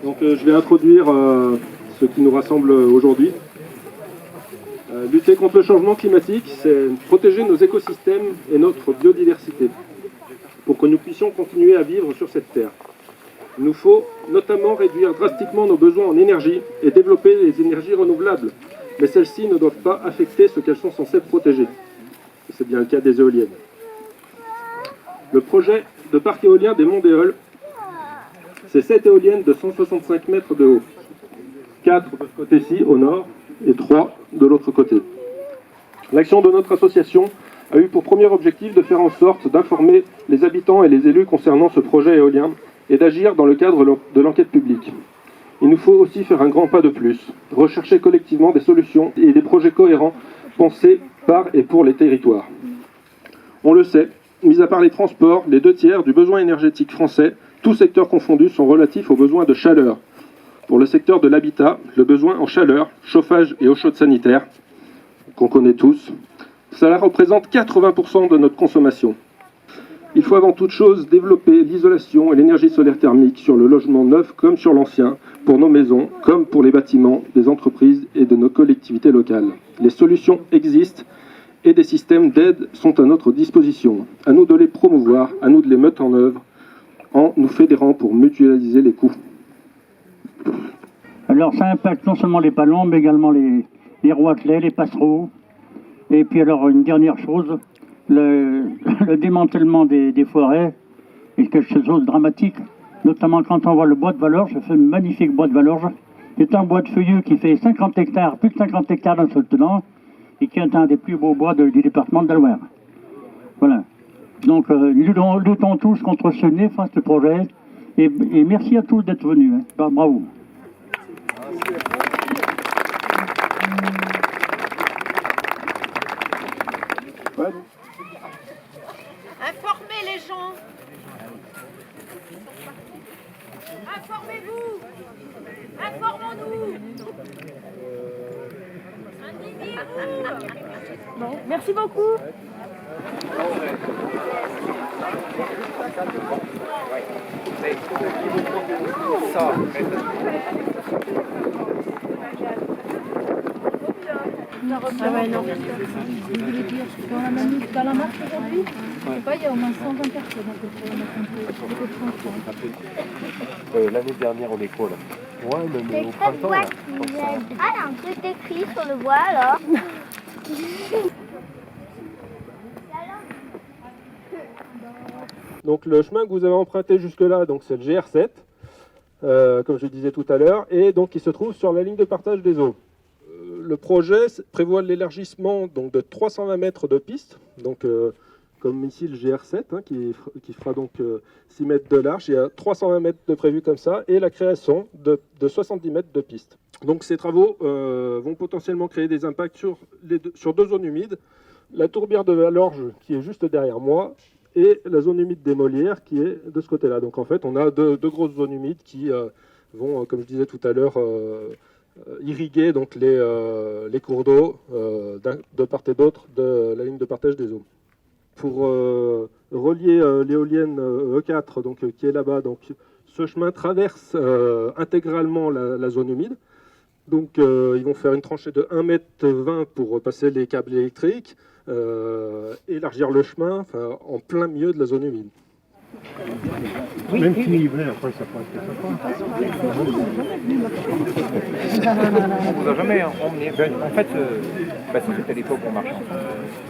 Donc je vais introduire ce qui nous rassemble aujourd'hui. Lutter contre le changement climatique, c'est protéger nos écosystèmes et notre biodiversité pour que nous puissions continuer à vivre sur cette terre. Il nous faut notamment réduire drastiquement nos besoins en énergie et développer les énergies renouvelables. Mais celles-ci ne doivent pas affecter ce qu'elles sont censées protéger. C'est bien le cas des éoliennes. Le projet de parc éolien des Monts d'Éole, c'est 7 éoliennes de 165 mètres de haut. 4 de ce côté-ci, au nord, et 3 de l'autre côté. L'action de notre association a eu pour premier objectif de faire en sorte d'informer les habitants et les élus concernant ce projet éolien et d'agir dans le cadre de l'enquête publique. Il nous faut aussi faire un grand pas de plus, rechercher collectivement des solutions et des projets cohérents pensés par et pour les territoires. On le sait, mis à part les transports, les 2/3 du besoin énergétique français, tous secteurs confondus, sont relatifs aux besoins de chaleur. Pour le secteur de l'habitat, le besoin en chaleur, chauffage et eau chaude sanitaire, qu'on connaît tous, cela représente 80% de notre consommation. Il faut avant toute chose développer l'isolation et l'énergie solaire thermique sur le logement neuf comme sur l'ancien, pour nos maisons comme pour les bâtiments des entreprises et de nos collectivités locales. Les solutions existent et des systèmes d'aide sont à notre disposition. À nous de les promouvoir, à nous de les mettre en œuvre en nous fédérant pour mutualiser les coûts. Alors ça impacte non seulement les ballons, mais également les roitelets, les passereaux. Et puis alors une dernière chose, le démantèlement des forêts est quelque chose de dramatique. Notamment quand on voit le bois de Valorges, je fais un magnifique bois de Valorges. C'est un bois de feuilleux qui fait 50 hectares, plus de 50 hectares dans ce tenant, et qui est un des plus beaux bois du département de la Loire. Voilà. Donc luttons tous contre ce néfaste projet, et merci à tous d'être venus. Hein. Bravo. Informez les gens. Informez-vous. Informons-nous. Indignez-vous. Bon, merci beaucoup. Ah ouais, non. Vous voulez dire, dans la manif, dans la marche aujourd'hui, je sais pas, il y a au moins 120 personnes L'année dernière, on est quoi là? Ouais, même au printemps là. Ah, il y a un truc écrit sur le bois alors. Donc le chemin que vous avez emprunté jusque-là, donc c'est le GR7, comme je disais tout à l'heure, et donc il se trouve sur la ligne de partage des eaux. Le projet prévoit l'élargissement donc de 320 mètres de piste, donc comme ici le GR7, hein, qui fera donc 6 mètres de large. Il y a 320 mètres de prévu comme ça, et la création de 70 mètres de piste. Donc ces travaux vont potentiellement créer des impacts sur 2 zones humides, la tourbière de Valorges qui est juste derrière moi, et la zone humide des Molières qui est de ce côté-là. Donc en fait, on a deux grosses zones humides qui vont, comme je disais tout à l'heure, irriguer donc les cours d'eau de part et d'autre de la ligne de partage des eaux. Pour relier l'éolienne E4, donc, qui est là-bas, donc, ce chemin traverse intégralement la zone humide. Donc ils vont faire une tranchée de 1,20 m pour passer les câbles électriques, élargir le chemin en plein milieu de la zone humide. Oui, même s'il y venait, après ça passe. On vous a jamais emmené. En fait, ça c'était l'époque où on marchait ensemble.